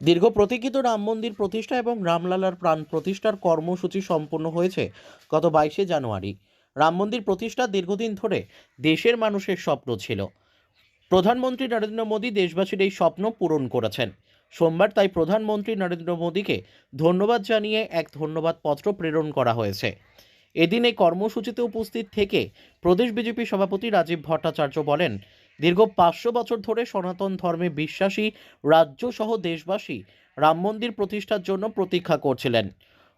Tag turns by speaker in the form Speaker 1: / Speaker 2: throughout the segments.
Speaker 1: দীর্ঘ প্রতীক্ষিত রাম মন্দির প্রতিষ্ঠা এবং রামলালার প্রাণ প্রতিষ্ঠার কর্মসূচি সম্পন্ন হয়েছে গত 22শে জানুয়ারি। রাম মন্দির প্রতিষ্ঠা দীর্ঘদিন ধরে দেশের মানুষের স্বপ্ন ছিল। প্রধানমন্ত্রী নরেন্দ্র মোদী দেশবাসীর এই স্বপ্ন পূরণ করেছেন। সোমবার তাই প্রধানমন্ত্রী নরেন্দ্র মোদীকে ধন্যবাদ জানিয়ে এক ধন্যবাদ পত্র প্রেরণ করা হয়েছে। এদিন এই কর্মসূচিতে উপস্থিত থেকে প্রদেশ বিজেপি সভাপতি রাজীব ভট্টাচার্য বলেন, দীর্ঘ 500 বছর ধরে সনাতন ধর্মে বিশ্বাসী রাজ্য সহ দেশবাসী রাম মন্দির প্রতিষ্ঠার জন্য প্রতীক্ষা করছিলেন।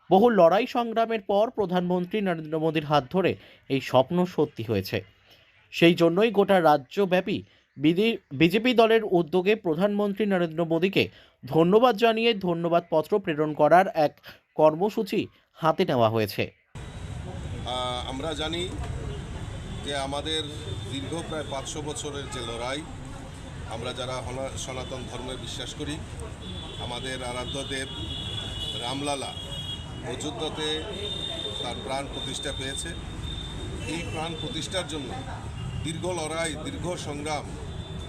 Speaker 1: বহু লড়াই সংগ্রামের পর প্রধানমন্ত্রী নরেন্দ্র মোদীর হাত ধরে এই স্বপ্ন সত্যি হয়েছে। সেই জন্যই গোটা রাজ্যব্যাপী বিজেপি দলের উদ্যোগে প্রধানমন্ত্রী নরেন্দ্র মোদীকে ধন্যবাদ জানিয়ে ধন্যবাদ পত্র প্রেরণ করার এক কর্মসূচি হাতে নেওয়া হয়েছে।
Speaker 2: আমরা জানি যে আমাদের দীর্ঘ প্রায় 500 বছরের যে লড়াই, আমরা যারা সনাতন ধর্মে বিশ্বাস করি, আমাদের আরাধ্য দেব রামলালা অযোধ্যাতে তার প্রাণ প্রতিষ্ঠা পেয়েছে। এই প্রাণ প্রতিষ্ঠার জন্য দীর্ঘ লড়াই, দীর্ঘ সংগ্রাম,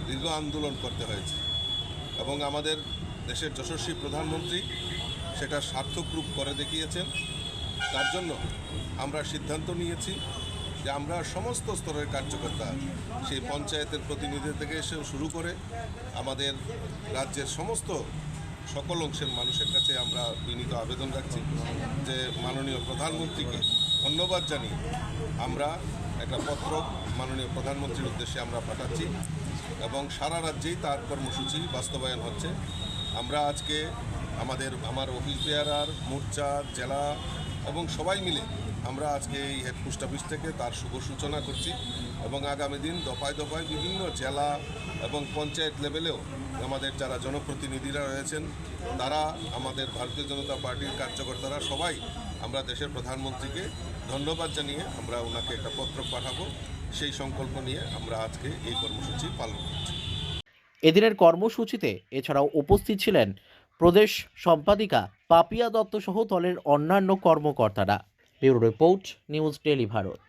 Speaker 2: দীর্ঘ আন্দোলন করতে হয়েছে এবং আমাদের দেশের যশস্বী প্রধানমন্ত্রী সেটা সার্থক রূপ করে দেখিয়েছেন। তার জন্য আমরা সিদ্ধান্ত নিয়েছি যে আমরা সমস্ত স্তরের কার্যকর্তা, সেই পঞ্চায়েতের প্রতিনিধি থেকে শুরু করে আমাদের রাজ্যের সকল অংশের মানুষের কাছে আমরা বিনীত আবেদন রাখছি যে মাননীয় প্রধানমন্ত্রীকে ধন্যবাদ জানিয়ে আমরা একটা পত্র মাননীয় প্রধানমন্ত্রীর উদ্দেশ্যে আমরা পাঠাচ্ছি এবং সারা রাজ্যেই তার কর্মসূচি বাস্তবায়ন হচ্ছে। আমরা আজকে আমার অফিস বেয়ারার, মোর্চা, জেলা এবং সবাই মিলে আমরা আজকে এই হেড পোস্ট অফিস থেকে তার শুভ সূচনা করছি এবং আগামী দিন দফায় দফায় বিভিন্ন জেলা এবং পঞ্চায়েত লেভেলেও আমাদের যারা জনপ্রতিনিধিরা রয়েছেন, তারা, আমাদের ভারতীয় জনতা পার্টির কার্যকর্তারা, সবাই আমরা দেশের প্রধানমন্ত্রীকে ধন্যবাদ জানিয়ে আমরা ওনাকে একটা পত্র পাঠাবো। সেই সংকল্প নিয়ে আমরা আজকে এই কর্মসূচি পালন করছি।
Speaker 1: এদিনের কর্মসূচিতে এছাড়াও উপস্থিত ছিলেন প্রদেশ সম্পাদিকা পাপিয়া দত্ত সহ দলের অন্যান্য কর্মকর্তারা। Bureau report, news daily Bharat.